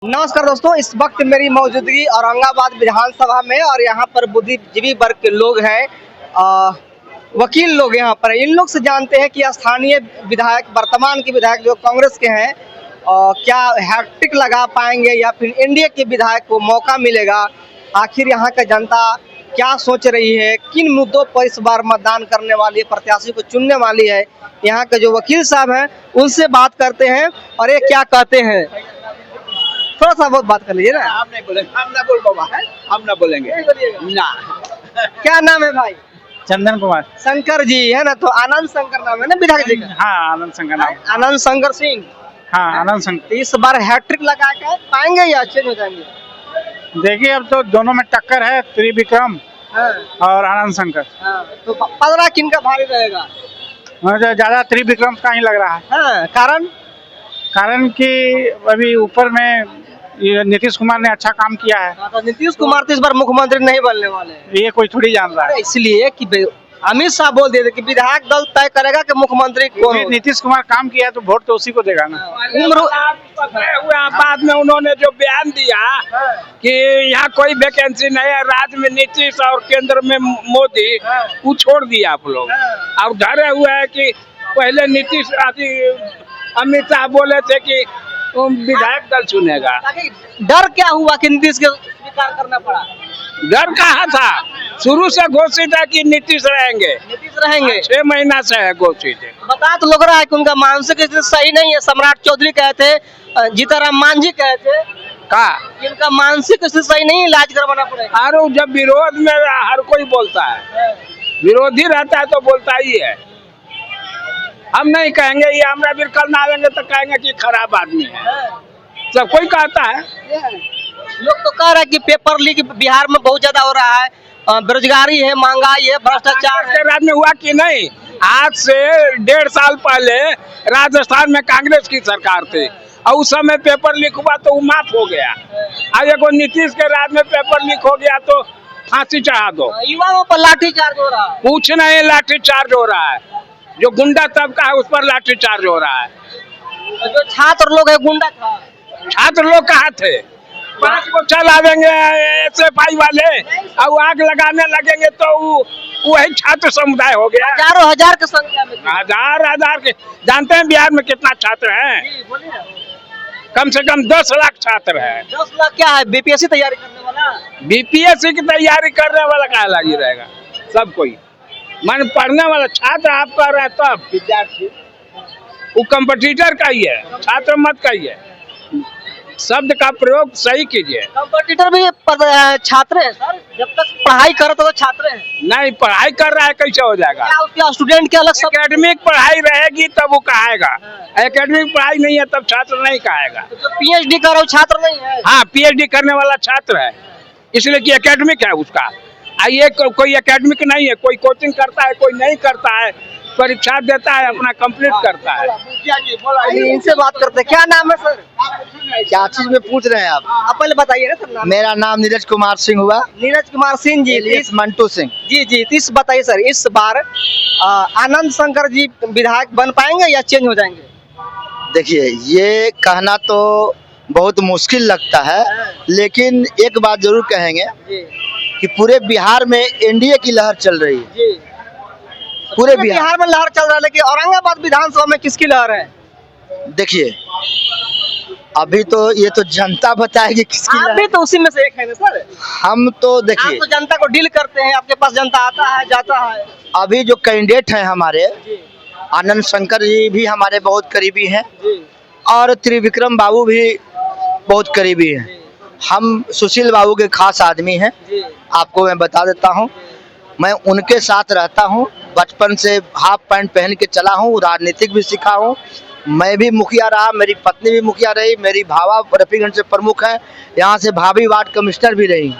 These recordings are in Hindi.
नमस्कार दोस्तों, इस वक्त मेरी मौजूदगी औरंगाबाद विधानसभा में और यहाँ पर बुद्धिजीवी वर्ग के लोग हैं, वकील लोग यहाँ पर। इन लोग से जानते हैं कि स्थानीय विधायक, वर्तमान के विधायक जो कांग्रेस के हैं, क्या हैट्रिक लगा पाएंगे या फिर एनडीए के विधायक को मौका मिलेगा। आखिर यहाँ का जनता क्या सोच रही है, किन मुद्दों पर इस बार मतदान करने वाली है, प्रत्याशी को चुनने वाली है। यहाँ के जो वकील साहब हैं उनसे बात करते हैं और ये क्या कहते हैं। थोड़ा सा बहुत बात कर लीजिए ना। हम नहीं बोलेंगे, हम ना बोलेंगे ना। क्या नाम है भाई? चंदन कुमार। शंकर जी है ना, तो आनंद शंकर नाम है ना विधायक जी का? हाँ, आनंद शंकर नाम। आनंद शंकर सिंह। हाँ, आनंद शंकर। इस बार हैट्रिक लगा के पाएंगे या चेंज हो जाएंगे? देखिए, अब तो दोनों में टक्कर है, त्रिविक्रम और आनंद शंकर। तो 15 किन का भारी रहेगा? मुझे ज्यादा त्रिविक्रम का ही लग रहा है। कारण कि अभी ऊपर में ये नीतीश कुमार ने अच्छा काम किया है। तो नीतीश कुमार तो इस बार मुख्यमंत्री नहीं बनने वाले हैं। ये कोई थोड़ी जान रहा है। इसलिए कि अमित शाह बोल दिए थे कि विधायक दल तय करेगा कि मुख्यमंत्री कौन हो। नीतीश कुमार काम किया है तो वोट तो उसी को देगा ना। बाद में उन्होंने जो बयान दिया कि यहाँ कोई वैकेंसी नहीं है, राज्य में नीतीश और केंद्र में मोदी, वो छोड़ दिया आप लोग। अब डरे हुए है कि पहले नीतीश अमित शाह बोले थे कि विधायक दल चुनेगा। डर क्या हुआ कि नीतीश के स्वीकार करना पड़ा? डर कहाँ था, शुरू से घोषित है कि नीतीश रहेंगे। 6 महीना से है घोषित है। बता तो लग रहा है कि उनका मानसिक स्थिति सही नहीं है। सम्राट चौधरी कहे थे, जीताराम मांझी कहे थे इनका मानसिक स्थिति सही नहीं है, इलाज करवाना पड़ेगा। और जब विरोध में हर कोई बोलता है, विरोधी रहता है तो बोलता ही है। हम नहीं कहेंगे ये हमरा भी कल ना आएंगे तो कहेंगे कि खराब आदमी है, सब कोई कहता है। लोग तो कह रहे हैं कि पेपर लीक बिहार में बहुत ज्यादा हो रहा है, बेरोजगारी है, महंगाई है, भ्रष्टाचार है। राज्य में हुआ कि नहीं? आज से 1.5 साल पहले राजस्थान में कांग्रेस की सरकार थी और उस समय पेपर लीक हुआ तो वो माफ हो गया। आज एगो नीतीश के राज में पेपर लीक हो गया तो फांसी चढ़ा दो। युवाओं पर लाठीचार्ज हो रहा है। कुछ नहीं, लाठीचार्ज हो रहा है। जो गुंडा तबका है उस पर लाठीचार्ज हो रहा है। जो छात्र लोग है गुंडा था। छात्र लोग कहाँ थे? 5 को चलावेंगे SFI वाले और आग लगाने लगेंगे तो वही छात्र समुदाय हो गया। हजारों हजार की संख्या में। हजार के। जानते हैं बिहार में कितना छात्र है? कम से कम 10 लाख छात्र है। 10 लाख क्या है? बीपीएससी तैयारी करने वाला? बीपीएससी की तैयारी करने वाला क्या लगी रहेगा? सब कोई मन पढ़ने वाला छात्र आप कह रहे हैं, तब विद्यार्थी वो कंपटीटर का ही है, छात्र मत कहिए। शब्द का प्रयोग सही कीजिए। कंपटीटर भी छात्र है सर, जब तक पढ़ाई करे तो छात्र है। नहीं, पढ़ाई कर रहा है कैसे हो जाएगा? क्या स्टूडेंट के अलग सब एकेडमिक पढ़ाई रहेगी तब वो कहेगा। एकेडमिक पढ़ाई नहीं है तब छात्र नहीं कहेगा। तो PhD कर रहा छात्र नहीं है? हाँ, PhD करने वाला छात्र है, इसलिए कि एकेडमिक है उसका। ये कोई एकेडमिक नहीं है, कोई कोचिंग करता है, कोई नहीं करता है, परीक्षा देता है, अपना कंप्लीट करता है। इनसे बात करते हैं। क्या नाम है सर? क्या चीज में पूछ रहे हैं आप पहले बताइए ना सर। मेरा नाम नीरज कुमार सिंह हुआ। नीरज कुमार सिंह जी। मंटू सिंह जी। इस बताइए सर, इस बार आनंद शंकर जी विधायक बन पाएंगे या चेंज हो जाएंगे? देखिए, ये कहना तो बहुत मुश्किल लगता है, लेकिन एक बात जरूर कहेंगे कि पूरे बिहार में एनडीए की लहर चल रही है। पूरे बिहार में लहर चल रहा है, लेकिन औरंगाबाद विधानसभा में किसकी लहर है? देखिए, अभी तो ये तो जनता बताएगी किसकी लहर। भी तो उसी में से एक है ना सर। हम तो देखिए, आप तो जनता को डील करते हैं, आपके पास जनता आता है जाता है। अभी जो कैंडिडेट हैं हमारे, आनंद शंकर जी भी हमारे बहुत करीबी हैं और त्रिविक्रम बाबू भी बहुत करीबी हैं। हम सुशील बाबू के खास आदमी हैं। आपको मैं बता देता हूं, मैं उनके साथ रहता हूं, बचपन से हाफ पैंट पहन के चला हूं, राजनीतिक भी सीखा हूं। मैं भी मुखिया रहा, मेरी पत्नी भी मुखिया रही, मेरी भावा रफीगंज से प्रमुख है, यहाँ से भाभी वार्ड कमिश्नर भी रही।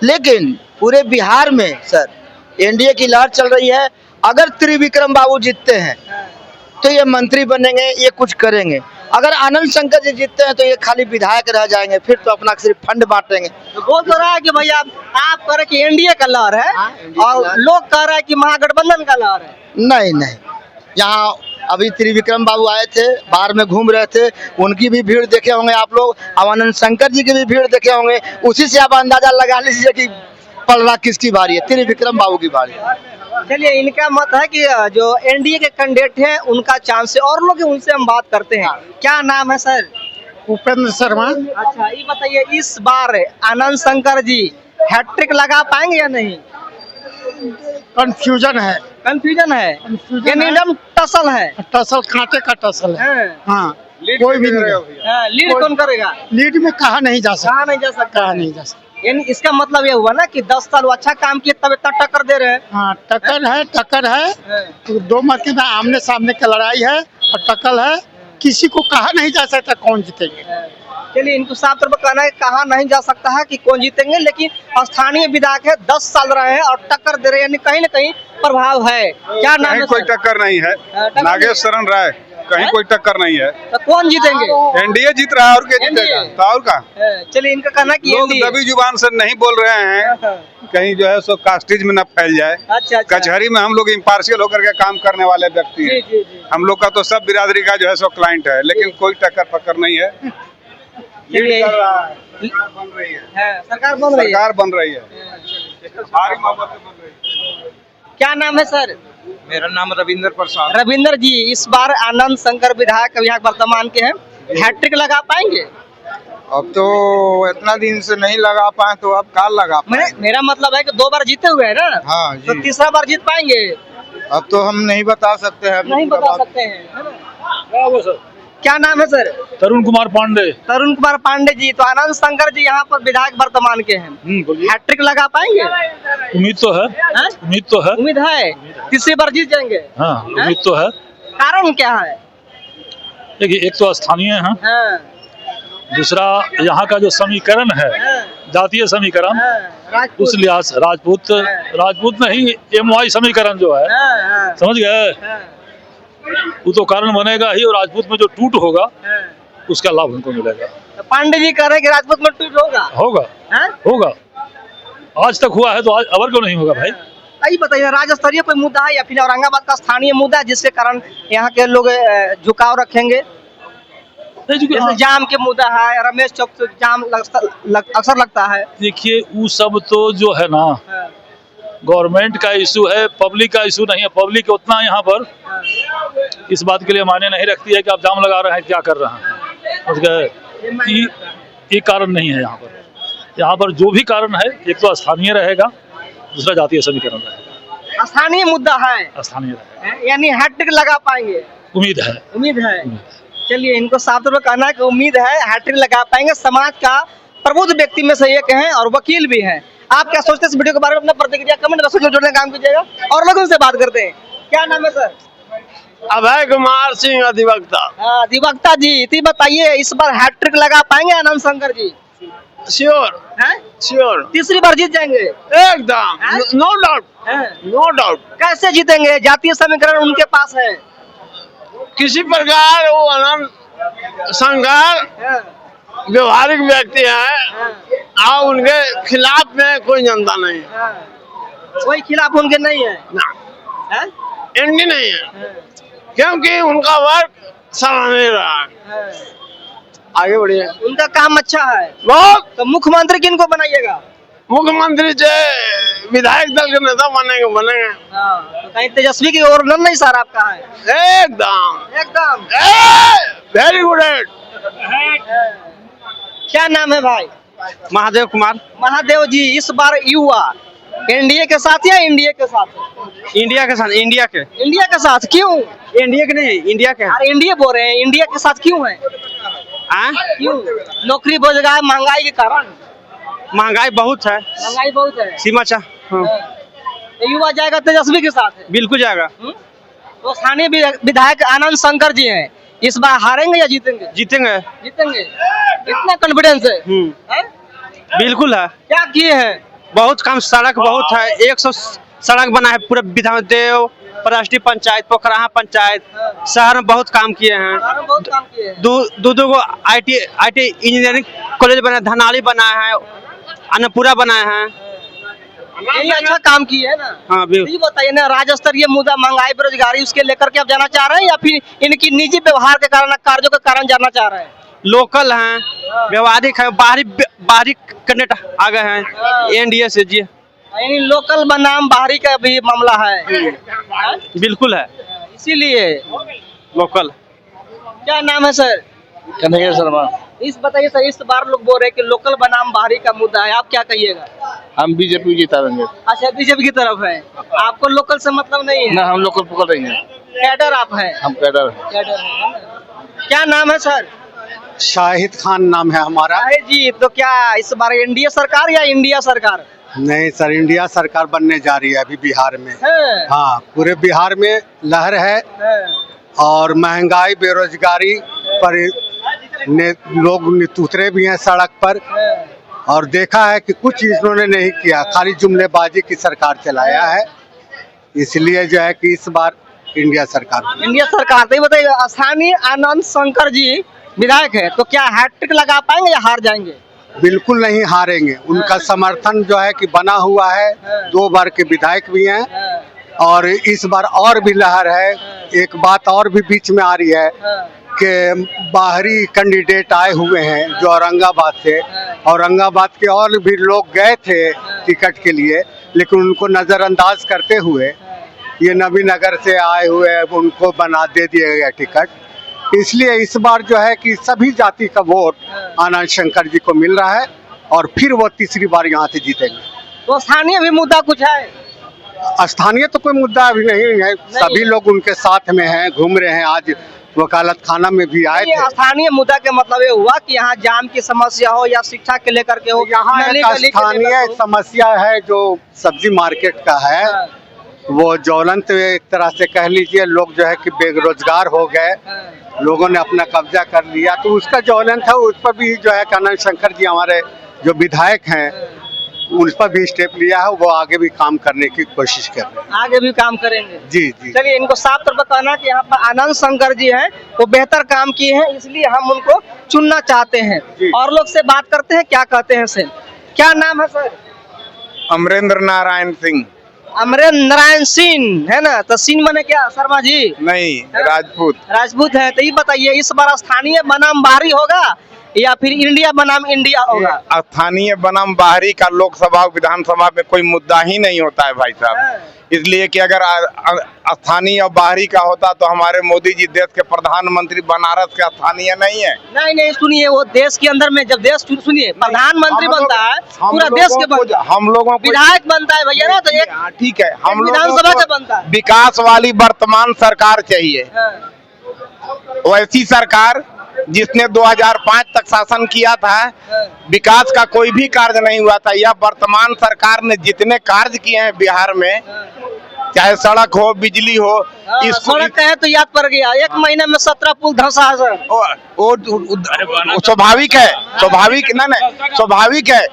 लेकिन पूरे बिहार में सर एनडीए की लहर चल रही है। अगर त्रिविक्रम बाबू जीतते हैं तो ये मंत्री बनेंगे, ये कुछ करेंगे। अगर आनंद शंकर जी जीतते हैं तो ये खाली विधायक रह जाएंगे, फिर तो अपना सिर्फ फंड बांटेंगे। तो बोल तो रहा है कि भैया आप कह रहे कि एनडीए का लहर है और लोग कह रहे हैं कि महागठबंधन का लहर है। नहीं, यहाँ अभी त्रिविक्रम बाबू आए थे, बाहर में घूम रहे थे, उनकी भी भीड़ देखे होंगे आप लोग, और आनंद शंकर जी की भी भीड़ देखे होंगे। उसी से आप अंदाजा लगा लीजिए कि पलड़ा किसकी बारी है, त्रिविक्रम बाबू की बारी है। चलिए, इनका मत है कि जो एनडीए के कैंडिडेट हैं उनका चांस है, और लोग हैं, उनसे हम बात करते हैं। क्या नाम है सर? उपेंद्र शर्मा। अच्छा, ये बताइए, इस बार आनंद शंकर जी हैट्रिक लगा पाएंगे या नहीं? कंफ्यूजन है, कंफ्यूजन है, यानी एकदम टसल है। टसल कांटे का टसल है। हाँ, कोई भी नहीं। लीड कौन करेगा? लीड में कहा नहीं जा सकता, कहा नहीं जा सकता, कहा नहीं जा सकता। यानी इसका मतलब ये हुआ ना कि 10 साल वो अच्छा काम किए तब इतना टक्कर दे रहे हैं। हाँ, टक्कर है, तो दो मत के आमने सामने की लड़ाई है और टक्कर है, किसी को कहा नहीं जा सकता कौन जीतेंगे। चलिए, इनको साफ तौर पर कहना है, कहा नहीं जा सकता है कि कौन जीतेंगे, लेकिन स्थानीय विधायक है, 10 साल रहे हैं और टक्कर दे रहे हैं, यानी कहीं ना कहीं प्रभाव है। क्या नाम है? कोई टक्कर नहीं है, नागेश शरण राय, कहीं कोई टक्कर नहीं है। तो कौन जीतेंगे? एनडीए जीत रहा है, और क्या जीतेगा? तो और का? चलिए, इनका कहना है कि लोग दबी जुबान से नहीं बोल रहे हैं, कहीं जो है सो कास्टेज में न फैल जाए। अच्छा, कचहरी में हम लोग इम्पार्शियल होकर के काम करने वाले व्यक्ति हैं। जी, जी। हम लोग का तो सब बिरादरी का जो है सो क्लाइंट है, लेकिन कोई टक्कर पक्कर नहीं है। चलिए, सरकार बन रही है, सरकार बन रही है। सरकार बन रही है, भारी मोहब्बत से बन रही है। क्या नाम है सर? मेरा नाम रविंद्र प्रसाद। रविंद्र जी, इस बार आनंद शंकर विधायक यहाँ वर्तमान के हैं, हैट्रिक लगा पाएंगे? अब तो इतना दिन से नहीं लगा पाए, तो अब कल लगा पाए। मेरा मतलब है कि 2 बार जीते हुए है ना। हाँ जी। तो तीसरा बार जीत पाएंगे? अब तो हम नहीं बता सकते हैं, नहीं बता सकते हैं, है ना? क्या नाम है सर? तरुण कुमार पांडे। तरुण कुमार पांडे जी, तो आनंद शंकर जी यहाँ पर विधायक वर्तमान के हैं, हैट्रिक लगा पाएंगे? उम्मीद तो है, हाँ? उम्मीद तो है। उम्मीद है, तीसरी बार जीत जाएंगे? हाँ, उम्मीद तो है। कारण क्या है? देखिए, एक तो स्थानीय है, हाँ, दूसरा यहाँ का जो समीकरण है, हाँ, जातीय समीकरण, हाँ, राजपूत। उस लिहाज से राजपूत नहीं, MY समीकरण जो है, हाँ, हाँ, समझ गए, हाँ, वो तो कारण बनेगा ही, और राजपूत में जो टूट होगा हाँ। उसका लाभ उनको मिलेगा। तो पांडे जी कह रहे हैं कि राजपूत में टूट होगा। होगा, हाँ? होगा, आज तक हुआ है तो आज अबर क्यों नहीं होगा भाई? यही बताइए, राज्य स्तरीय कोई मुद्दा है या फिर औरंगाबाद का स्थानीय मुद्दा है जिसके कारण यहाँ के लोग झुकाव रखेंगे? जैसे जाम के मुद्दा है, रमेश चौक से जाम अक्सर लगता है। देखिए, वो सब तो जो है ना, हाँ, गवर्नमेंट का इशू है, पब्लिक का इशू नहीं है। पब्लिक उतना यहाँ पर हाँ, इस बात के लिए मायने नहीं रखती है कि आप जाम लगा रहे हैं, क्या कर रहे हैं, समझ गए? ये कारण नहीं है यहाँ पर। यहाँ पर जो भी कारण है, एक तो स्थानीय रहेगा, दूसरा जातीय समीकरण रहेगा। स्थानीय मुद्दा है, स्थानीय रहेगा, यानी हैट्रिक लगा पाएंगे? उम्मीद है, उम्मीद है। चलिए, इनको साफ तौर पर कहना है कि उम्मीद है हैट्रिक लगा पाएंगे। समाज का प्रबुद्ध व्यक्ति में से एक हैं और वकील भी हैं। आप क्या सोचते हैं इस वीडियो के बारे में? अपना प्रतिक्रिया कमेंट बॉक्स में जोड़ने का काम कीजिएगा और लोगों से बात करते हैं। क्या नाम है सर? अभय कुमार सिंह अधिवक्ता। हाँ, अधिवक्ता जी, तो बताइए, इस बार हैट्रिक लगा पाएंगे आनंद शंकर जी? श्योर हैं? श्योर, तीसरी बार जीत जाएंगे? एकदम, हाँ? नो डाउट, हैं? No doubt. कैसे जीतेंगे? जातीय समीकरण उनके पास है। किसी प्रकार वो आनंद शंकर हैं? व्यवहारिक व्यक्ति है हैं? और उनके खिलाफ में कोई जनता नहीं है। हैं? कोई खिलाफ उनके नहीं है? ना, हैं? एंडी नहीं है, हैं? क्योंकि उनका वर्क सराहनीय रहा है। हैं? आगे बढ़िए, उनका काम अच्छा है। बहुत। तो मुख्यमंत्री किनको बनाइएगा? मुख्यमंत्री जो विधायक दल के नेता बनेंगे। हाँ, तो कहीं तेजस्वी की ओर नहीं सर आपका है? एकदम एकदम। Very good. क्या नाम है भाई? महादेव कुमार। महादेव जी, इस बार युवा एनडीए के साथ या इंडिया के साथ? इंडिया के साथ। इंडिया के। इंडिया के साथ क्यों? इंडिया के नहीं, इंडिया के। अरे इंडिया बोल रहे हैं, इंडिया के साथ क्यों है? क्यों? नौकरी रोजगार महंगाई के कारण? महंगाई बहुत है, महंगाई बहुत है। सीमा चाह। तो युवा जाएगा तेजस्वी के साथ है? बिल्कुल जाएगा। तो स्थानीय विधायक आनंद शंकर जी हैं, इस बार हारेंगे या जीतेंगे? जीतेंगे। जीतेंगे, इतना कॉन्फिडेंस है? हैं? बिल्कुल है। क्या किए हैं? बहुत काम, सड़क बहुत है, 100 सड़क बना है पूरे विधानदेव, राष्ट्रीय पंचायत, पोखराहा पंचायत, शहर में बहुत काम किए हैं। बहुत काम किए हैं। दो को IT इंजीनियरिंग कॉलेज बनाया, धनाली बनाया है, अन्नपूरा बनाया है, यही अच्छा काम की है ना। हाँ तो ये बताइए ना, राज्य स्तरीय मुद्दा महंगाई बेरोजगारी उसके लेकर के आप जाना चाह रहे हैं या फिर इनकी निजी व्यवहार के कारण कार्यों के कारण जाना चाह रहे हैं? लोकल हैं, व्यवहारिक है, बाहरी कैंडिडेट आ गए हैं एनडीए से जी। यानी लोकल बनाम बाहरी का भी मामला है। बिल्कुल है, इसीलिए लोकल। क्या नाम है सर? कन्हैया शर्मा। इस बताइए सर, इस बार लोग बोल रहे हैं कि लोकल बनाम बाहरी का मुद्दा है, आप क्या कहिएगा? हम बीजेपी जीता देंगे। अच्छा, बीजेपी की तरफ है, आपको लोकल से मतलब नहीं है? ना, हम लोग को पकड़ रही हैं। कैडर आप हैं? हम कैडर हैं। कैडर है। क्या नाम है सर? शाहिद खान नाम है हमारा। अरे जी, तो क्या इस बार एनडीए सरकार या इंडिया सरकार? नहीं सर, इंडिया सरकार बनने जा रही है अभी बिहार में। है। हाँ, पूरे बिहार में लहर है और महंगाई बेरोजगारी पर लोग उतरे भी हैं सड़क पर और देखा है कि कुछ इन्होंने नहीं किया, खाली जुमलेबाजी की सरकार चलाया है। इसलिए जो है कि इस बार इंडिया सरकार। इंडिया सरकार। तो ये बताइए, स्थानीय आनंद शंकर जी विधायक है, तो क्या हैट्रिक लगा पाएंगे या हार जाएंगे? बिल्कुल नहीं हारेंगे, उनका समर्थन जो है कि बना हुआ है। 2 बार के विधायक भी हैं और इस बार और भी लहर है। एक बात और भी बीच में आ रही है कि बाहरी कैंडिडेट आए हुए हैं जो औरंगाबाद से। औरंगाबाद के और भी लोग गए थे टिकट के लिए, लेकिन उनको नज़रअंदाज करते हुए ये नबीनगर से आए हुए उनको दे दिया गया टिकट। इसलिए इस बार जो है कि सभी जाति का वोट आनंद शंकर जी को मिल रहा है और फिर वो तीसरी बार यहाँ से जीतेंगे। तो स्थानीय भी मुद्दा कुछ है? स्थानीय तो कोई मुद्दा अभी नहीं है, सभी लोग उनके साथ में हैं, घूम रहे हैं। आज वकालत खाना में भी आए थे। स्थानीय मुद्दा के मतलब ये हुआ कि यहाँ जाम की समस्या हो या शिक्षा के लेकर के हो। यहाँ एक स्थानीय समस्या है जो सब्जी मार्केट का है, वो ज्वलंत एक तरह से कह लीजिए। लोग जो है कि बेरोजगार हो गए, लोगों ने अपना कब्जा कर लिया, तो उसका ज्वलंत है। उस पर भी जो है आनंद शंकर जी हमारे जो विधायक हैं उन पर भी स्टेप लिया है, वो आगे भी काम करने की कोशिश कर रहे हैं। आगे भी काम करेंगे जी जी। चलिए, इनको साफ तौर पर कहना कि यहाँ पर आनंद शंकर जी हैं, वो बेहतर काम किए हैं, इसलिए हम उनको चुनना चाहते हैं। और लोग से बात करते हैं, क्या कहते हैं सर? क्या नाम है सर? अमरेंद्र नारायण सिंह। अमरेंद्र नारायण सिंह है ना? तो सिंह माने क्या शर्मा जी? नहीं, राजपूत। राजपूत है। तो ये बताइए, इस बार स्थानीय बनाम बाहरी होगा या फिर इंडिया बनाम इंडिया होगा? स्थानीय बनाम बाहरी का लोकसभा विधानसभा में कोई मुद्दा ही नहीं होता है भाई साहब। इसलिए कि अगर स्थानीय और बाहरी का होता तो हमारे मोदी जी देश के प्रधानमंत्री बनारस के स्थानीय नहीं है। नहीं, सुनिए, वो देश के अंदर में जब देश, सुनिए, प्रधानमंत्री बनता है पूरा देश के बनता है, हम लोगों को विधायक बनता है भैया ना, तो एक ठीक है, हम विधानसभा का बनता है। विकास वाली वर्तमान सरकार चाहिए, वैसी सरकार जिसने 2005 तक शासन किया था। विकास का कोई भी कार्य नहीं हुआ था। यह वर्तमान सरकार ने जितने कार्य किए हैं बिहार में, चाहे सड़क हो, बिजली हो, सड़क का है तो याद पड़ गया, 1 महीने में 17 पुल धंसा है सर। वो स्वाभाविक है, स्वाभाविक ना स्वाभाविक है।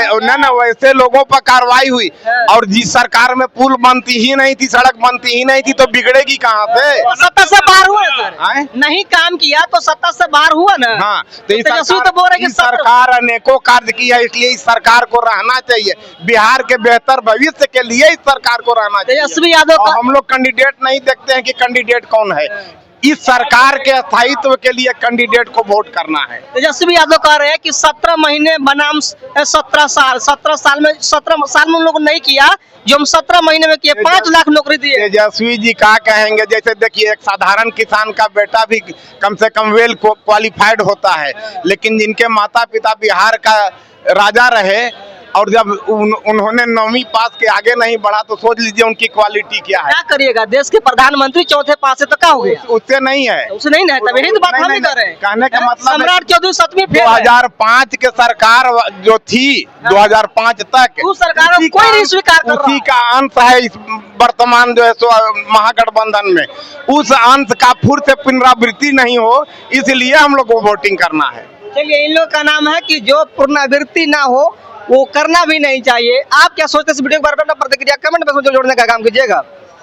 और ना वैसे लोगों पर कार्रवाई हुई, और जिस सरकार में पुल बनती ही नहीं थी, सड़क बनती ही नहीं थी, तो बिगड़ेगी कहाँ से? सत्ता से बाहर हुआ सर, नहीं काम किया तो सत्ता से बाहर हुआ ना। हाँ, तो इस सरकार अनेकों कार्य किया, इसलिए इस सरकार को रहना चाहिए। बिहार के बेहतर भविष्य के लिए इस सरकार को रहना चाहिए। तेजस्वी यादव, हम लोग कैंडिडेट नहीं देखते हैं कि कैंडिडेट कौन है, इस सरकार के स्थायित्व के लिए कैंडिडेट को वोट करना है। तेजस्वी यादव कह रहे हैं कि 17 महीने बनाम 17 साल में 17 साल में उन लोगों ने नहीं किया जो हम 17 महीने में किए, 5 लाख नौकरी दिए। तेजस्वी जी क्या कहेंगे? जैसे देखिए, एक साधारण किसान का बेटा भी कम से कम वेल क्वालिफाइड होता है, लेकिन जिनके माता पिता बिहार का राजा रहे और जब उन्होंने 9वीं पास के आगे नहीं बढ़ा, तो सोच लीजिए उनकी क्वालिटी क्या है। क्या करिएगा, देश के प्रधानमंत्री 4थे पास है तो क्या हो गया? उससे नहीं है, उससे नहीं है, तभी तो बात हम ही कर रहे हैं। कहने का मतलब सम्राट चौधरी 7वीं फेल है। 2005 के सरकार जो थी, 2005 तक उस सरकार को कोई नहीं स्वीकार कर रहा। उसी का अंश है इस वर्तमान जो है सो महागठबंधन में। उस अंश का फिर से पुनरावृत्ति नहीं हो, इसलिए हम लोग को वोटिंग करना है। चलिए, इन लोग का नाम है कि जो पुनरावृत्ति ना हो वो करना भी नहीं चाहिए। आप क्या सोचते हैं इस वीडियो के बारे में? अपना प्रतिक्रिया कमेंट में जोड़ने का काम कीजिएगा।